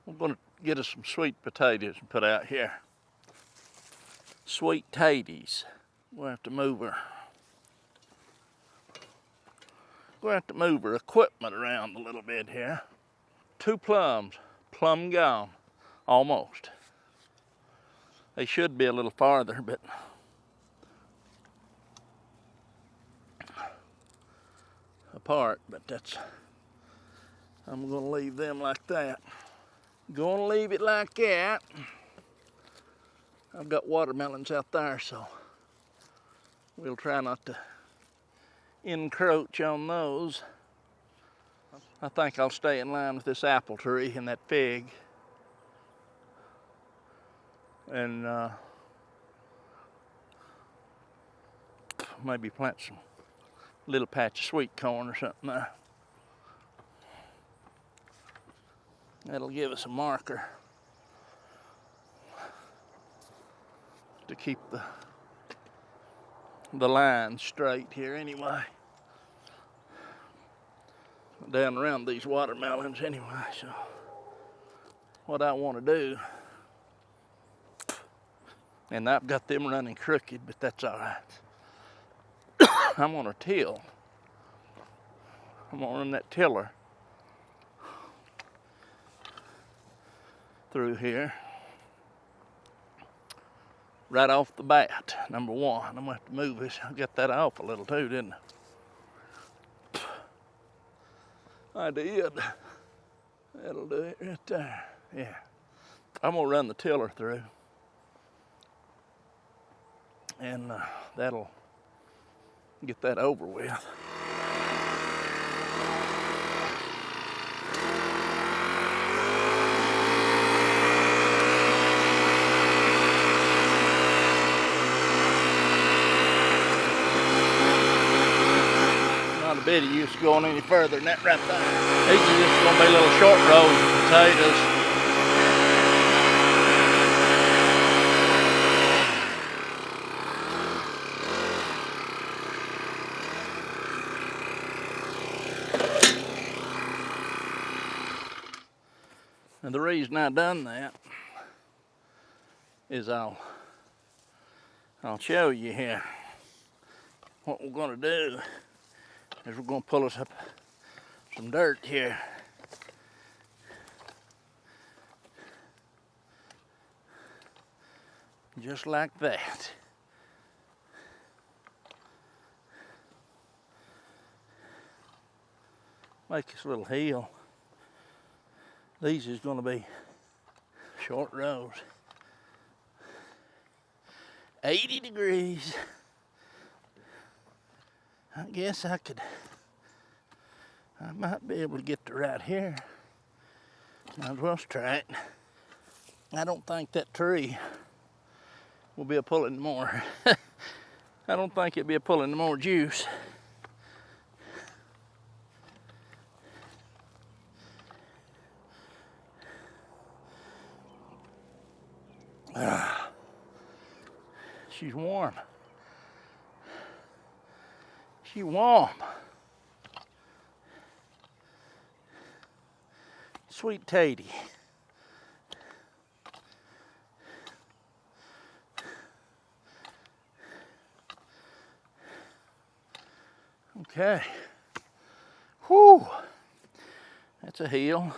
We're going to get us some sweet potatoes and put out here. Sweet taties. We'll have to move her. We'll have to move her equipment around a little bit here. 2 plums, plumb gone, almost. They should be a little farther, but apart, but I'm gonna leave them like that. Gonna leave it like that. I've got watermelons out there, so we'll try not to encroach on those. I think I'll stay in line with this apple tree and that fig. And maybe plant some little patch of sweet corn or something there. That'll give us a marker to keep the line straight here anyway. Down around these watermelons anyway, so what I want to do, and I've got them running crooked, but that's all right. I'm gonna till. I'm gonna run that tiller through here right off the bat, number one. I'm gonna have to move this. I got that off a little too, didn't I? I did. That'll do it right there. Yeah. I'm gonna run the tiller through, and that'll get that over with. Not a bit of use going any further than that right there. These are just gonna be little short rows of potatoes. And the reason I done that is I'll show you here. What we're gonna do is we're gonna pull us up some dirt here. Just like that. Make this little hill. These is gonna be short rows. 80 degrees. I guess I might be able to get to right here. Might as well try it. I don't think that tree will be a pulling more. I don't think it'll be a pulling more juice. She's warm. She's warm. Sweet tatey. Okay. Whew. That's a hill.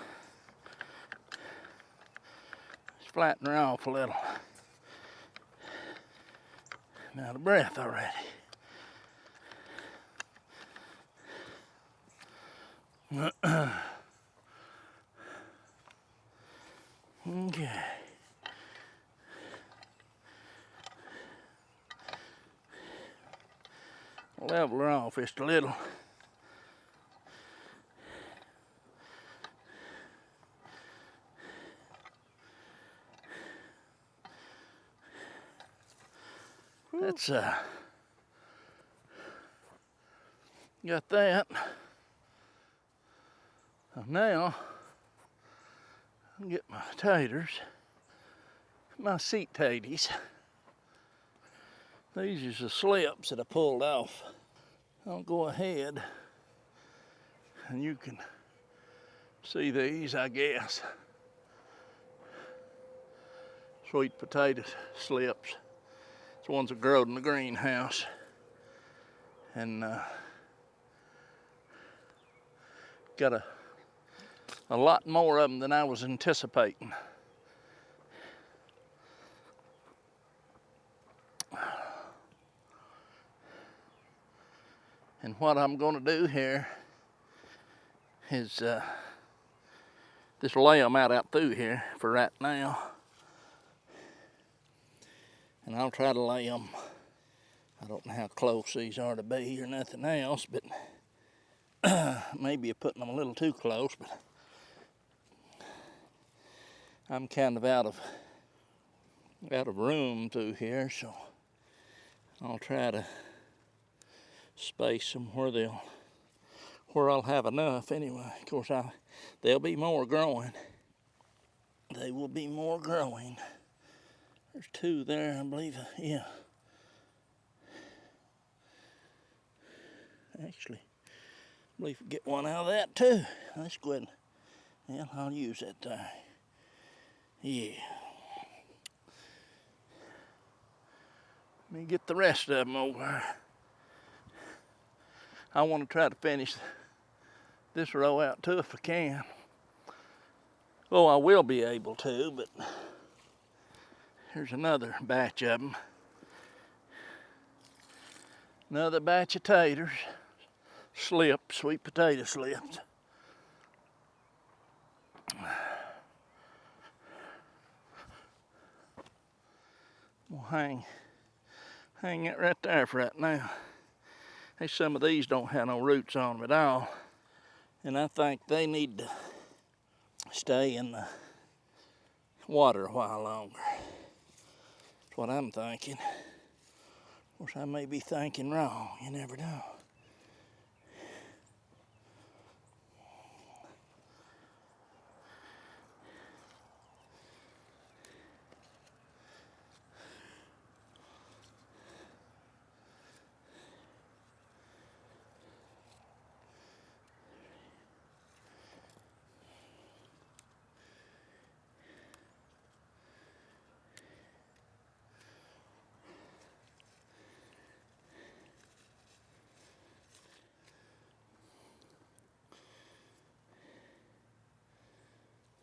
Let's flatten her off a little. I'm out of breath already. Okay. Level her off just a little. That's got that. Now I'll get my taters, my seat taties. These is the slips that I pulled off. I'll go ahead and you can see these, I guess. sweet potato slips. It's the ones that growed in the greenhouse. And got a lot more of them than I was anticipating. And what I'm going to do here is just lay them out through here for right now. And I'll try to lay them, I don't know how close these are to be or nothing else, but maybe you're putting them a little too close, but I'm kind of out of room through here, so I'll try to space them where I'll have enough anyway. Of course, there'll be more growing. They will be more growing. There's two there, I believe. Yeah. Actually, I believe we get one out of that too. Let's go ahead and, yeah, I'll use that there. Yeah. Let me get the rest of them over. I want to try to finish this row out too if I can. Oh, I will be able to, but here's another batch of them. Another batch of taters. Slips, sweet potato slips. We'll hang it right there for right now. Hey, some of these don't have no roots on them at all, and I think they need to stay in the water a while longer. That's what I'm thinking. Of course, I may be thinking wrong. You never know.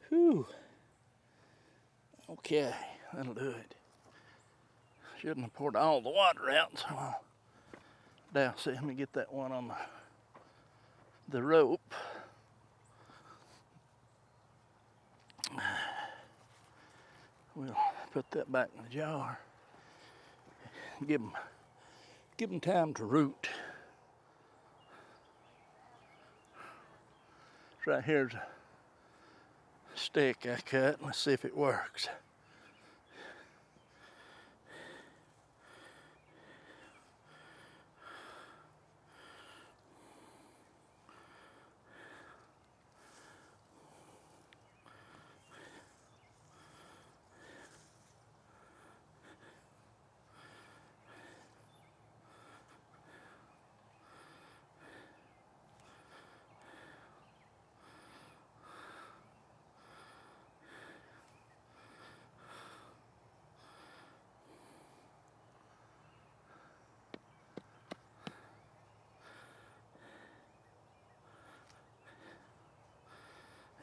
Whew. Okay, that'll do it. Shouldn't have poured all the water out, so I'll douse it. Let me get that one on the rope. We'll put that back in the jar. Give them time to root. Right here's a stick I cut. Let's see if it works.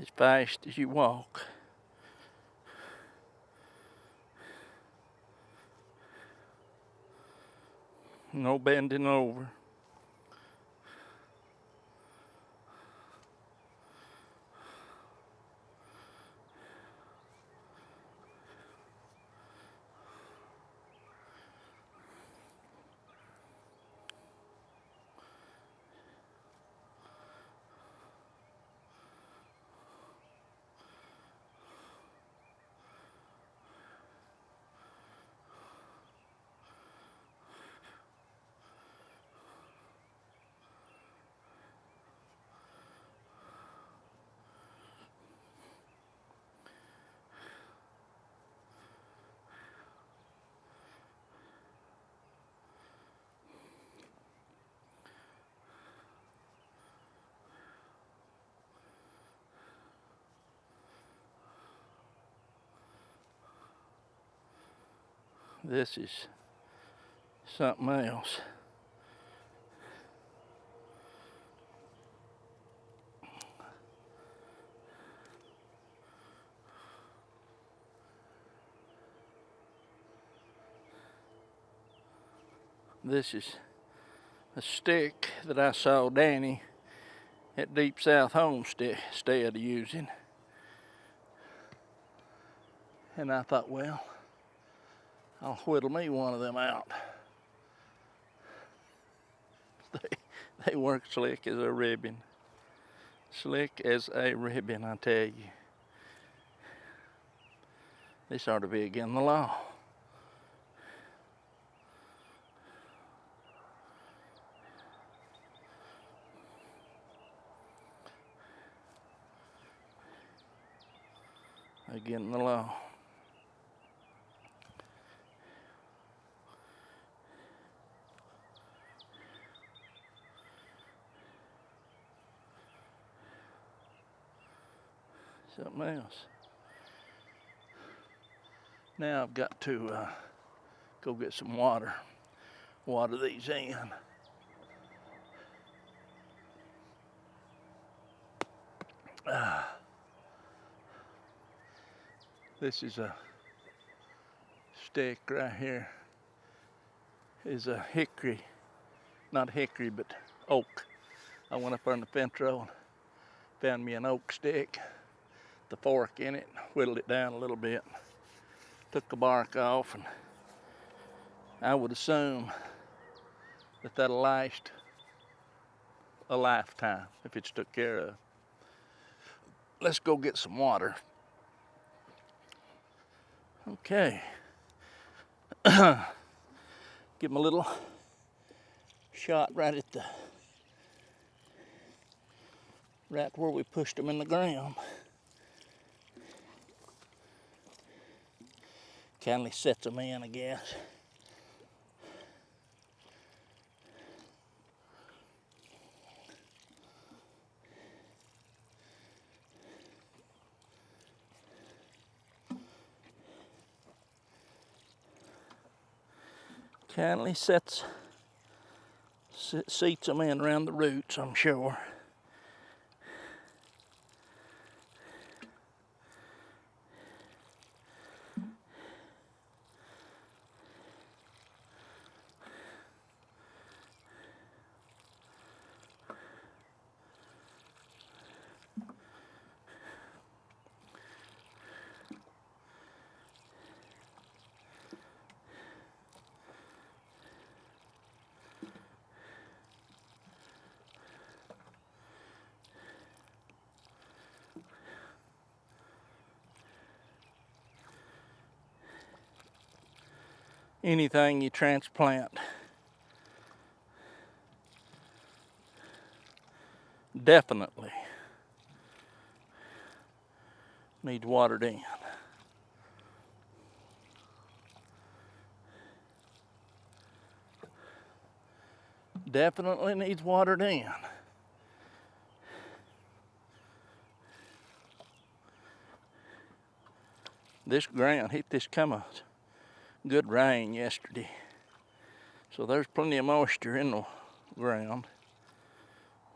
As fast as you walk. No bending over. This is something else. This is a stick that I saw Danny at Deep South Homestead using. And I thought, well, I'll whittle me one of them out. They work slick as a ribbon. Slick as a ribbon, I tell you. This ought to be against the law. Against the law. Something else. Now I've got to go get some water. Water these in. This is a stick right here. Is a hickory, not hickory, but oak. I went up on the fence row, found me an oak stick, the fork in it, whittled it down a little bit, took the bark off, and I would assume that that'll last a lifetime if it's took care of. Let's go get some water. Okay. Give them a little shot right where we pushed them in the ground. Kindly sets them in, I guess. Kindly seats them in around the roots, I'm sure. Anything you transplant definitely needs watered in. Definitely needs watered in. This ground hit this come a good rain yesterday, so there's plenty of moisture in the ground,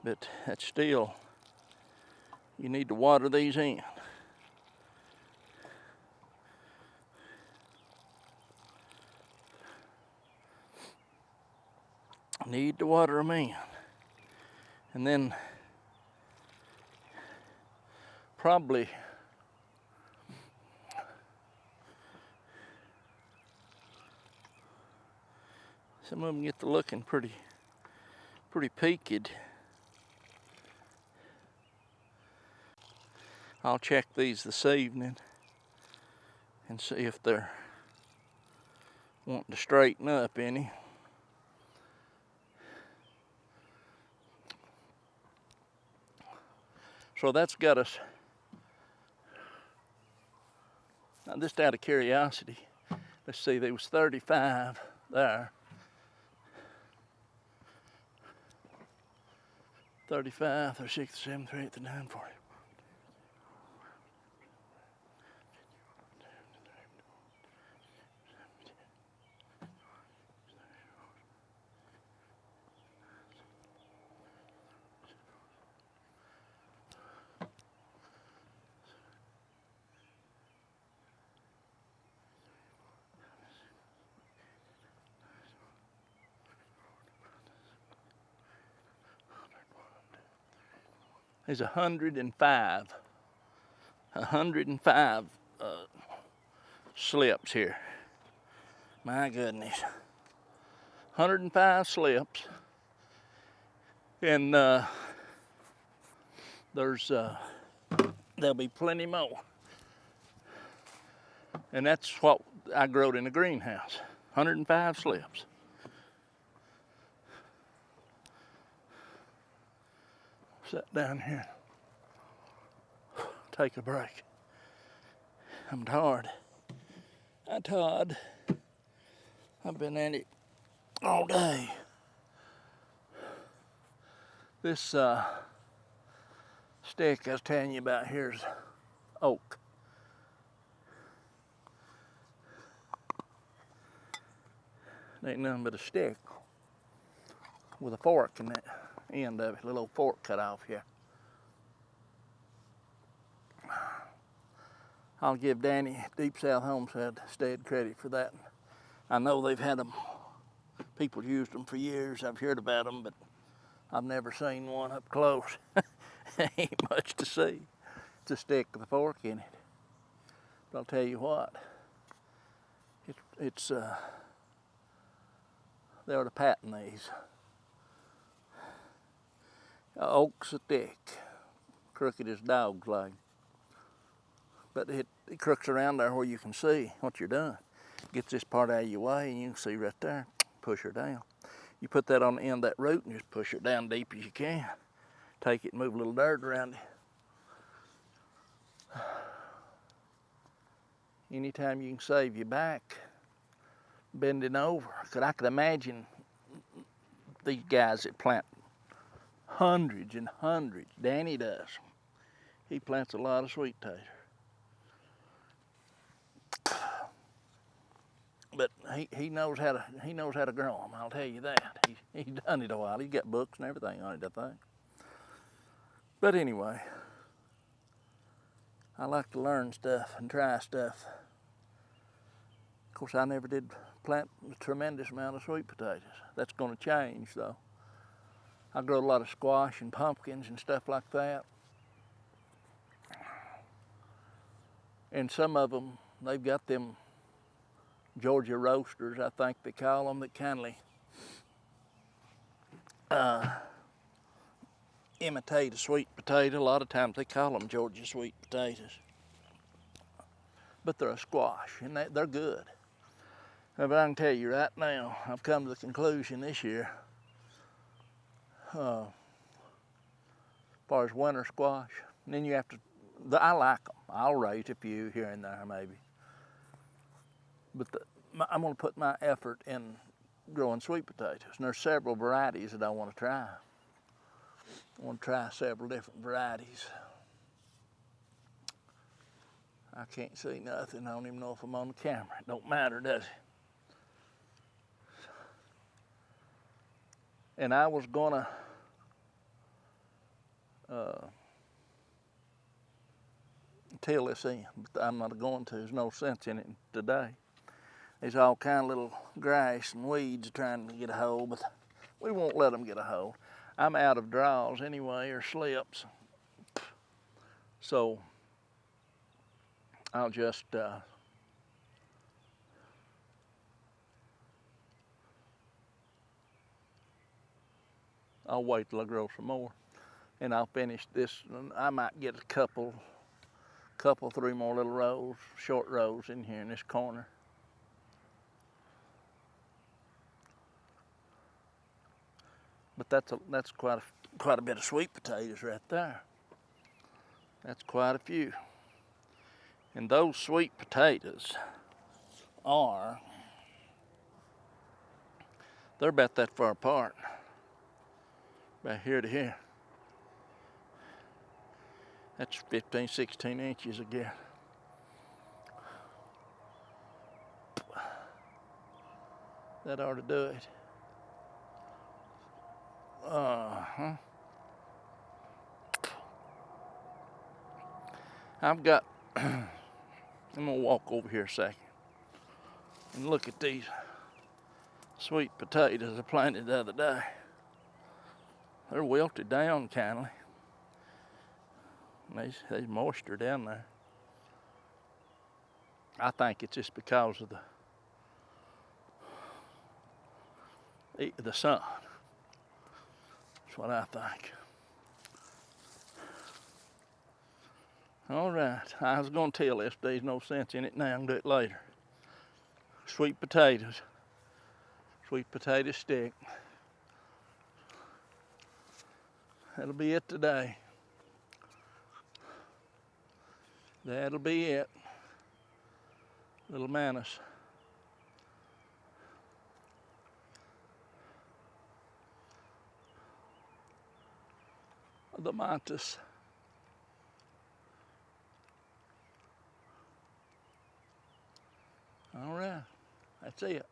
but that's still, you need to water these in. Need to water them in. And then probably some of them get to looking pretty peaked. I'll check these this evening and see if they're wanting to straighten up any. So that's got us, now just out of curiosity, let's see, there was 35 there. 35, 36, 37, 38, 39, 40. There's 105 slips here. My goodness. 105 slips. And there'll be plenty more. And that's what I growed in the greenhouse. 105 slips. Sit down here. Take a break. I'm tired. I've been at it all day. This stick I was telling you about here is oak. It ain't nothing but a stick with a fork in the end of it, a little fork cut off here. I'll give Danny Deep South Homestead credit for that. I know they've had them, people used them for years. I've heard about them, but I've never seen one up close. Ain't much to see. It's a stick with a fork in it. But I'll tell you what, they ought to patent these. Oak's a thick, crooked as dog's leg. But it crooks around there where you can see what you're doing. Gets this part out of your way and you can see right there, push her down. You put that on the end of that root and just push it down deep as you can. Take it and move a little dirt around it. Anytime you can save your back, bending over. Cause I could imagine these guys that plant hundreds and hundreds. Danny does. He plants a lot of sweet potatoes. But he knows how to grow them. I'll tell you that. He's done it a while. He's got books and everything on it, I think. But anyway, I like to learn stuff and try stuff. Of course, I never did plant a tremendous amount of sweet potatoes. That's going to change, though. I grow a lot of squash and pumpkins and stuff like that. And some of them, they've got them Georgia roasters, I think they call them, that kindly imitate a sweet potato. A lot of times they call them Georgia sweet potatoes. But they're a squash, and they're good. But I can tell you right now, I've come to the conclusion this year, as far as winter squash, and then you have to, I like them. I'll raise a few here and there maybe. But I'm going to put my effort in growing sweet potatoes. And there's several varieties that I want to try. I want to try several different varieties. I can't see nothing. I don't even know if I'm on the camera. It don't matter, does it? And I was going to till this in, but I'm not going to. There's no sense in it today. There's all kind of little grass and weeds trying to get a hold, but we won't let them get a hold. I'm out of draws anyway, or slips. So I'll just I'll wait till I grow some more, and I'll finish this. I might get a couple, three more little rows, short rows in here in this corner. But that's quite a bit of sweet potatoes right there. That's quite a few. And those sweet potatoes they're about that far apart. About here to here. That's 15, 16 inches again. That ought to do it. I've got, I'm gonna walk over here a second and look at these sweet potatoes I planted the other day. They're wilted down kindly. And there's moisture down there. I think it's just because of the sun. That's what I think. All right, I was going to tell this, but there's no sense in it now. I can do it later. Sweet potatoes. Sweet potato stick. That'll be it today. That'll be it. Little Manus. The mantis. All right, that's it.